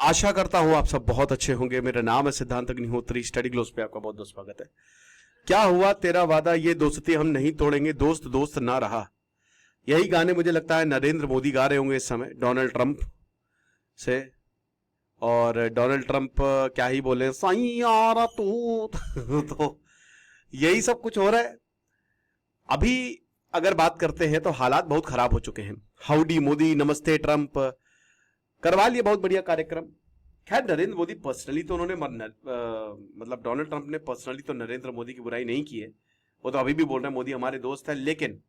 आशा करता हूं आप सब बहुत अच्छे होंगे। मेरा नाम है सिद्धांत अग्निहोत्री। स्टडी ग्लोस पे आपका बहुत बहुत स्वागत है। क्या हुआ तेरा वादा, ये दोस्ती हम नहीं तोड़ेंगे, दोस्त दोस्त ना रहा। यही गाने मुझे लगता है नरेंद्र मोदी गा रहे होंगे इस समय डोनाल्ड ट्रंप से। और डोनाल्ड ट्रंप क्या ही बोले, सैयारा तू तो यही सब कुछ हो रहा है अभी। अगर बात करते हैं तो हालात बहुत खराब हो चुके हैं। हाउडी मोदी, नमस्ते ट्रंप करवा लिए, बहुत बढ़िया कार्यक्रम। खैर नरेंद्र मोदी पर्सनली तो उन्होंने मतलब डोनाल्ड ट्रंप ने पर्सनली तो नरेंद्र मोदी की बुराई नहीं की है। वो तो अभी भी बोल रहे हैं मोदी हमारे दोस्त है, लेकिन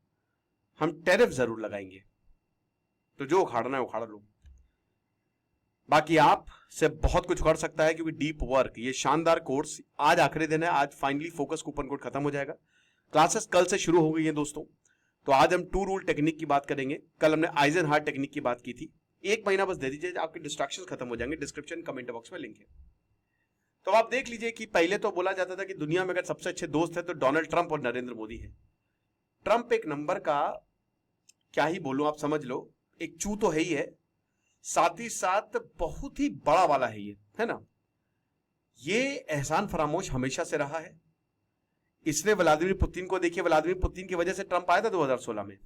हम टैरिफ जरूर लगाएंगे, तो जो उखाड़ना है उखाड़ लो। बाकी आप से बहुत कुछ कर सकता है, क्योंकि डीप वर्क ये शानदार कोर्स आज आखिरी दिन है। आज फाइनली फोकस कूपन कोड खत्म हो जाएगा। क्लासेस कल से शुरू हो गई है दोस्तों। तो आज हम 2 रूल टेक्निक की बात करेंगे। कल हमने आइजनहार्ट टेक्निक की बात की थी। 1 महीना बस दे दीजिए, आपके डिस्ट्रैक्शन खत्म हो जाएंगे। डिस्क्रिप्शन कमेंट बॉक्स में लिंक है, तो आप देख लीजिए कि पहले तो बोला जाता था कि दुनिया में अगर सबसे अच्छे दोस्त है तो डोनाल्ड ट्रंप और नरेंद्र मोदी है। ट्रंप एक नंबर का, क्या ही बोलूं, आप समझ लो, एक चू तो है ही है, साथ ही साथ बहुत ही बड़ा वाला है ये, है ना। ये एहसान फरामोश हमेशा से रहा है। इसने व्लादिमीर पुतिन को देखिए, व्लादिमीर पुतिन की वजह से ट्रंप आया था 2016 में।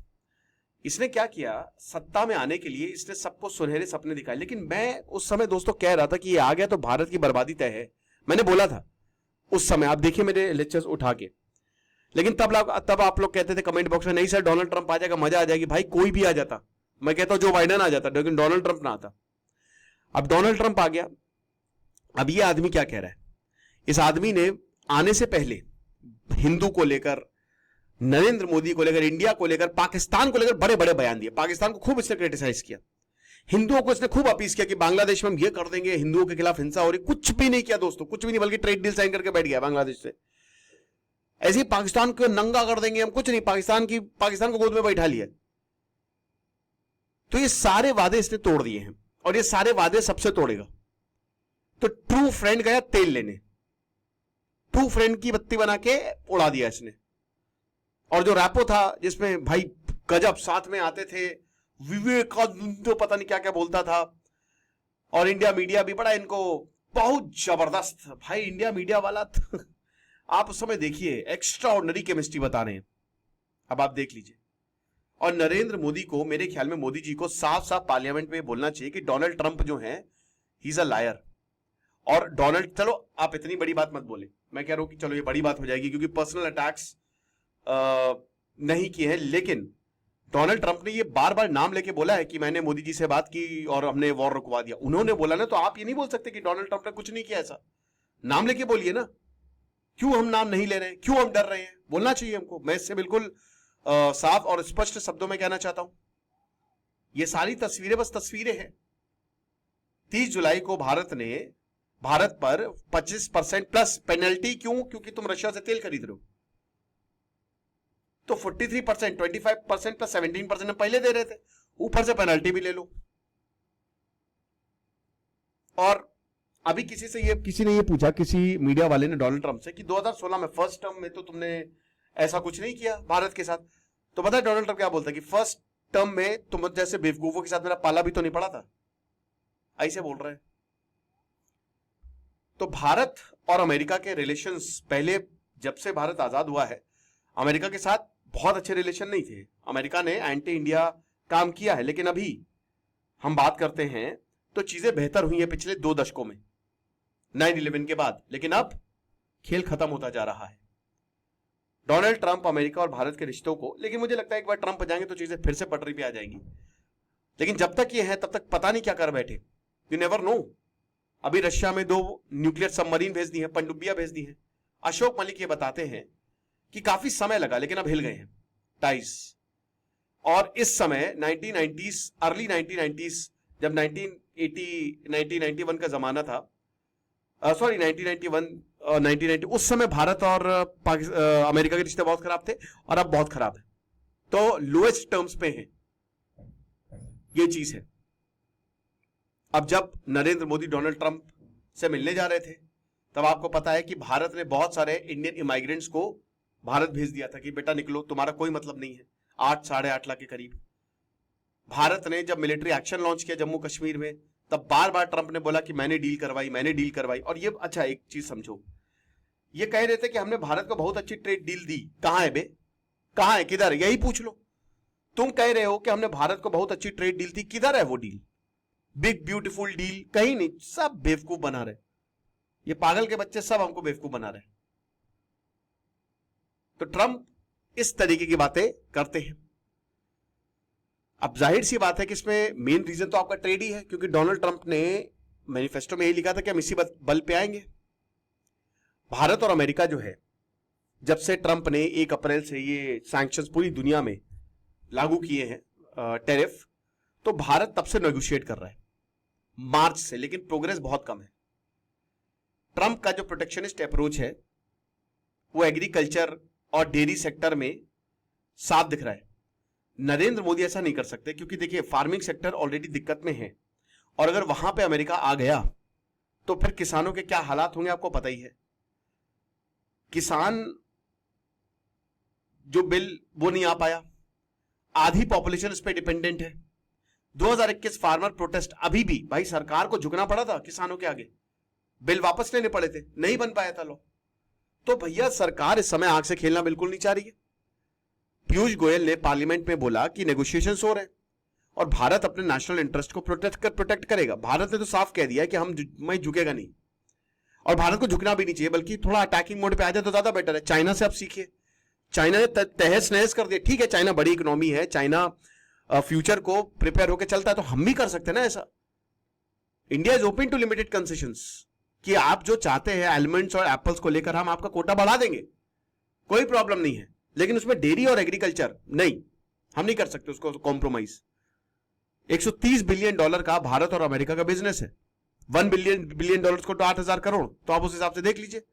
इसने क्या किया, सत्ता में आने के लिए इसने सबको सुनहरे सपने दिखाए। लेकिन मैं उस समय दोस्तों कह रहा था कि ये आ गया तो भारत की बर्बादी तय है। मैंने बोला था उस समय, आप देखिए मेरे लेक्चर्स उठा के। लेकिन तब आप लोग कहते थे कमेंट बॉक्स में, नहीं सर डोनाल्ड ट्रंप आ जाएगा, मजा आ जाएगी। भाई कोई भी आ जाता, मैं कहता हूं जो बाइडेन आ जाता, लेकिन डोनाल्ड ट्रंप ना आता। अब डोनाल्ड ट्रंप आ गया। अब ये आदमी क्या कह रहा है, इस आदमी ने आने से पहले हिंदू को लेकर, नरेंद्र मोदी को लेकर, इंडिया को लेकर, पाकिस्तान को लेकर बड़े बड़े बयान दिए। पाकिस्तान को खूब इसने क्रिटिसाइज किया। हिंदुओं को इसने खूब अपील किया कि बांग्लादेश में हम ये कर देंगे, हिंदुओं के खिलाफ हिंसा हो रही। कुछ भी नहीं किया दोस्तों, कुछ भी नहीं, बल्कि ट्रेड डील साइन करके बैठ गया बांग्लादेश से। ऐसे ही पाकिस्तान को नंगा कर देंगे हम, कुछ नहीं, पाकिस्तान को गोद में बैठा लिया। तो ये सारे वादे इसने तोड़ दिए हैं, और ये सारे वादे सबसे तोड़ेगा। तो ट्रू फ्रेंड गया तेल लेने, ट्रू फ्रेंड की बत्ती बना के उड़ा दिया इसने। और जो रैपो था जिसमें भाई गजब साथ में आते थे, विवेकानंद तो पता नहीं क्या क्या बोलता था, और इंडिया मीडिया भी बड़ा इनको बहुत जबरदस्त। भाई इंडिया मीडिया वाला आप उस समय देखिए एक्स्ट्रा ऑर्डिनरी केमिस्ट्री बता रहे हैं। अब आप देख लीजिए। और नरेंद्र मोदी को, मेरे ख्याल में मोदी जी को साफ साफ पार्लियामेंट में बोलना चाहिए कि डोनाल्ड ट्रंप जो है ही इज अ लायर। और डोनाल्ड, चलो आप इतनी बड़ी बात मत बोले, मैं कह रहा हूं कि चलो ये बड़ी बात हो जाएगी क्योंकि पर्सनल अटैक्स नहीं किए हैं। लेकिन डोनाल्ड ट्रंप ने ये बार बार नाम लेके बोला है कि मैंने मोदी जी से बात की और हमने वॉर रुकवा दिया। उन्होंने बोला ना, तो आप ये नहीं बोल सकते कि डोनाल्ड ट्रंप ने कुछ नहीं किया। ऐसा नाम लेके बोलिए ना। क्यों हम नाम नहीं ले रहे हैं, क्यों हम डर रहे हैं? बोलना चाहिए हमको। मैं इससे बिल्कुल साफ और स्पष्ट शब्दों में कहना चाहता हूं, ये सारी तस्वीरें बस तस्वीरें हैं। 30 जुलाई को भारत पर 25% प्लस पेनल्टी। क्यों? क्योंकि तुम रशिया से तेल खरीद रहे हो। तो 43%, 25% प्लस 17% हम पहले दे रहे थे, ऊपर से पेनल्टी भी ले लो। और अभी किसी ने ये पूछा, किसी मीडिया वाले ने डोनाल्ड ट्रंप से कि 2016 में फर्स्ट टर्म में तो तुमने ऐसा कुछ नहीं किया भारत के साथ। तो पता है डोनाल्ड ट्रंप क्या बोलता है कि फर्स्ट टर्म में तुम जैसे बेवकूफों के साथ मेरा पाला भी तो नहीं पड़ा था। ऐसे बोल रहे हैं। तो भारत और अमेरिका के रिलेशंस पहले, जब से भारत आजाद हुआ है, अमेरिका के साथ बहुत अच्छे रिलेशन नहीं थे। अमेरिका ने एंटी इंडिया काम किया है। लेकिन अभी हम बात करते हैं तो चीजें बेहतर हुई हैं पिछले 2 दशकों में, 9/11 के बाद। लेकिन अब खेल खत्म होता जा रहा है। डोनाल्ड ट्रंप अमेरिका और भारत के रिश्तों को, लेकिन मुझे लगता है एक बार ट्रंप जाएंगे तो चीजें फिर से पटरी पे आ जाएंगी। लेकिन जब तक ये है तब तक पता नहीं क्या कर बैठे, यू नेवर नो। अभी रशिया में 2 न्यूक्लियर सबमरीन भेज दी है, पनडुब्बियां भेज दी है। अशोक मलिक ये बताते हैं कि काफी समय लगा, लेकिन अब हिल गए हैं टाइज। और इस समय 1990s, अर्ली 1990s, जब 1991 का जमाना था, सॉरी 1990, उस समय भारत और अमेरिका के रिश्ते बहुत खराब थे, और अब बहुत खराब है। तो लोएस्ट टर्म्स पे हैं, ये चीज है। अब जब नरेंद्र मोदी डोनाल्ड ट्रंप से मिलने जा रहे थे, तब आपको पता है कि भारत ने बहुत सारे इंडियन इमाइग्रेंट्स को भारत भेज दिया था कि बेटा निकलो, तुम्हारा कोई मतलब नहीं है। 8 साढ़े 8 लाख के करीब। भारत ने जब मिलिट्री एक्शन लॉन्च किया जम्मू कश्मीर में, तब बार बार ट्रंप ने बोला कि मैंने डील करवाई। और ये अच्छा एक चीज समझो, ये कह रहे थे कि हमने भारत को बहुत अच्छी ट्रेड डील दी। कहां है बे, कहां है, किधर है, यही पूछ लो। तुम कह रहे हो कि हमने भारत को बहुत अच्छी ट्रेड डील थी, किधर है वो डील, बिग ब्यूटीफुल डील, कहीं नहीं। सब बेवकूफ बना रहे, ये पागल के बच्चे सब हमको बेवकूफ बना रहे। तो ट्रंप इस तरीके की बातें करते हैं। अब जाहिर सी बात है कि इसमें मेन रीजन तो आपका ट्रेड ही है, क्योंकि डोनाल्ड ट्रंप ने मैनिफेस्टो में यही लिखा था कि हम इसी बल पे आएंगे। भारत और अमेरिका जो है, जब से ट्रंप ने 1 अप्रैल से ये सैंक्शंस पूरी दुनिया में लागू किए हैं, टैरिफ, तो भारत तब से नेगोशिएट कर रहा है मार्च से, लेकिन प्रोग्रेस बहुत कम है। ट्रंप का जो प्रोटेक्शनिस्ट अप्रोच है वो एग्रीकल्चर और डेयरी सेक्टर में साफ दिख रहा है। नरेंद्र मोदी ऐसा नहीं कर सकते, क्योंकि देखिए फार्मिंग सेक्टर ऑलरेडी दिक्कत में है, और अगर वहां पे अमेरिका आ गया तो फिर किसानों के क्या हालात होंगे आपको पता ही है। किसान जो बिल वो नहीं आ पाया, आधी पॉपुलेशन इस पे डिपेंडेंट है। 2021 फार्मर प्रोटेस्ट, अभी भी भाई सरकार को झुकना पड़ा था किसानों के आगे, बिल वापस लेने पड़े थे, नहीं बन पाया था लॉ। तो भैया सरकार इस समय आग से खेलना बिल्कुल नहीं चाह रही है। पीयूष गोयल ने पार्लियामेंट में बोला कि नेगोशिएशंस हो रहे हैं और भारत अपने नेशनल इंटरेस्ट को प्रोटेक्ट करेगा। भारत ने तो साफ कह दिया कि मैं झुकेगा नहीं, और भारत को झुकना भी नहीं चाहिए, बल्कि थोड़ा अटैकिंग मोड पे आ जाए तो ज्यादा बेटर है। चाइना से आप सीखिए, चाइना ने तहस नहस कर दिया। ठीक है, चाइना बड़ी इकोनॉमी है, चाइना फ्यूचर को प्रिपेयर होकर चलता है, तो हम भी कर सकते हैं ना ऐसा। India is open to limited concessions, कि आप जो चाहते हैं एलिमेंट्स और एप्पल्स को लेकर हम आपका कोटा बढ़ा देंगे, कोई प्रॉब्लम नहीं है, लेकिन उसमें डेयरी और एग्रीकल्चर नहीं, हम नहीं कर सकते उसको कॉम्प्रोमाइज। $130 बिलियन का भारत और अमेरिका का बिजनेस है। $1 बिलियन को तो 8,000 करोड़, तो आप उस हिसाब से देख लीजिए।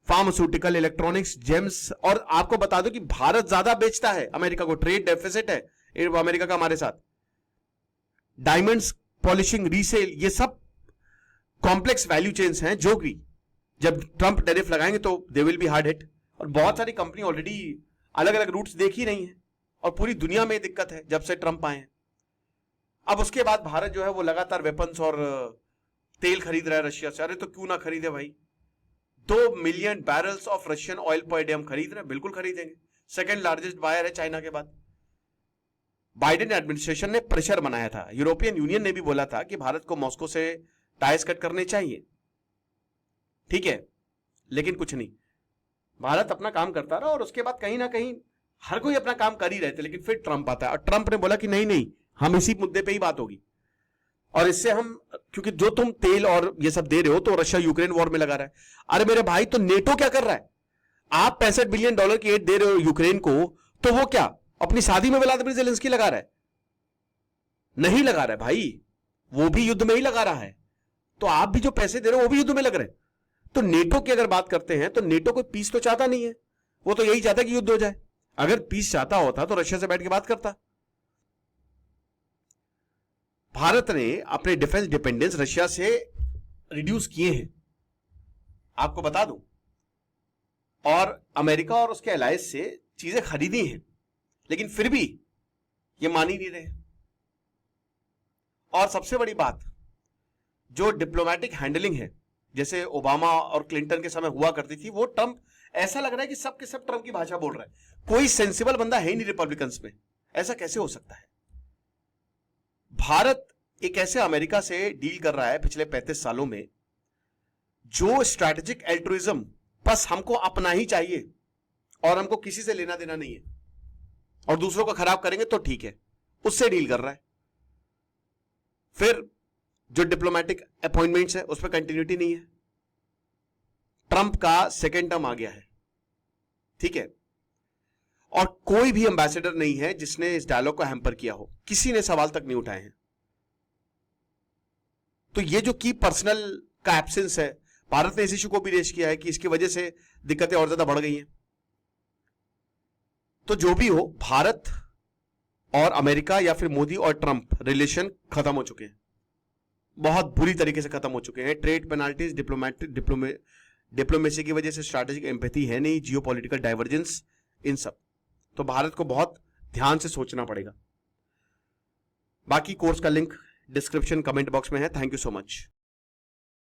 फार्मास्यूटिकल, इलेक्ट्रॉनिक्स, जेम्स, और आपको बता दो कि भारत ज्यादा बेचता है अमेरिका को, ट्रेड डेफिसिट है अमेरिका का हमारे साथ। डायमंड्स, पॉलिशिंग, रीसेल, ये सब कॉम्प्लेक्स वैल्यू चेन्स हैं, जो भी जब ट्रंप टैरिफ लगाएंगे तो they will be hard hit. और बहुत सारी कंपनी ऑलरेडी अलग अलग रूट्स देख ही रही हैं, और पूरी दुनिया में दिक्कत है जब से ट्रंप आए हैं। अब उसके बाद भारत जो है वो लगातार वेपन्स और तेल खरीद रहा है रशिया से। अरे तो क्यों ना खरीदे भाई, 2 million barrels of Russian oil per day हम खरीद रहे हैं, बिल्कुल खरीदेंगे। सेकेंड लार्जेस्ट बायर है चाइना के बाद। बाइडेन एडमिनिस्ट्रेशन ने प्रेशर बनाया था, यूरोपियन यूनियन ने भी बोला था कि भारत को मॉस्को से टाइज कट करने चाहिए, ठीक है, लेकिन कुछ नहीं, भारत अपना काम करता रहा। और उसके बाद कहीं ना कहीं हर कोई अपना काम कर ही रहे थे, लेकिन फिर ट्रंप आता है और ट्रंप ने बोला कि नहीं नहीं, हम इसी मुद्दे पे ही बात होगी, और इससे हम, क्योंकि जो तुम तेल और ये सब दे रहे हो तो रशिया यूक्रेन वॉर में लगा रहा है। अरे मेरे भाई, तो नेटो क्या कर रहा है? आप $65 बिलियन की एड दे रहे हो यूक्रेन को, तो वो क्या अपनी शादी में व्लादिमीर ज़ेलेंस्की लगा रहा है? नहीं लगा रहा है भाई, वो भी युद्ध में ही लगा रहा है। तो आप भी जो पैसे दे रहे हो वो भी युद्ध में लग रहे हैं। तो नेटो की अगर बात करते हैं तो नेटो कोई पीस तो चाहता नहीं है, वो तो यही चाहता है कि युद्ध हो जाए। अगर पीस चाहता होता तो रशिया से बैठ के बात करता। भारत ने अपने डिफेंस डिपेंडेंस रशिया से रिड्यूस किए हैं, आपको बता दूं, और अमेरिका और उसके अलायंस से चीजें खरीदी हैं, लेकिन फिर भी ये मान ही नहीं रहे। और सबसे बड़ी बात, जो डिप्लोमेटिक हैंडलिंग है, जैसे ओबामा और क्लिंटन के समय हुआ करती थी, वो ट्रंप, ऐसा लग रहा है कि सब के सब ट्रंप की भाषा बोल रहा है। कोई सेंसिबल बंदा है ही नहीं रिपब्लिकन्स में, ऐसा कैसे हो सकता है? भारत एक ऐसे अमेरिका से डील कर रहा है पिछले 35 सालों में, जो स्ट्रैटेजिक एल्ट्रुइज्म, बस हमको अपना ही चाहिए और हमको किसी से लेना देना नहीं है, और दूसरों को खराब करेंगे तो ठीक है, उससे डील कर रहा है। फिर जो डिप्लोमेटिक अपॉइंटमेंट्स है उस पर कंटिन्यूटी नहीं है। ट्रंप का सेकेंड टर्म आ गया है, ठीक है, और कोई भी एम्बेसडर नहीं है जिसने इस डायलॉग को हैम्पर किया हो, किसी ने सवाल तक नहीं उठाए हैं। तो ये जो की पर्सनल का एब्सेंस है, भारत ने इस इशू को भी रेज किया है कि इसकी वजह से दिक्कतें और ज्यादा बढ़ गई हैं। तो जो भी हो, भारत और अमेरिका या फिर मोदी और ट्रंप रिलेशन खत्म हो चुके हैं, बहुत बुरी तरीके से खत्म हो चुके हैं। ट्रेड पेनाल्टीज, डिप्लोमेसी की वजह से स्ट्रैटेजिक एम्पैथी है नहीं, जियोपॉलिटिकल डाइवर्जेंस, इन सब। तो भारत को बहुत ध्यान से सोचना पड़ेगा। बाकी कोर्स का लिंक डिस्क्रिप्शन कमेंट बॉक्स में है। Thank you so much.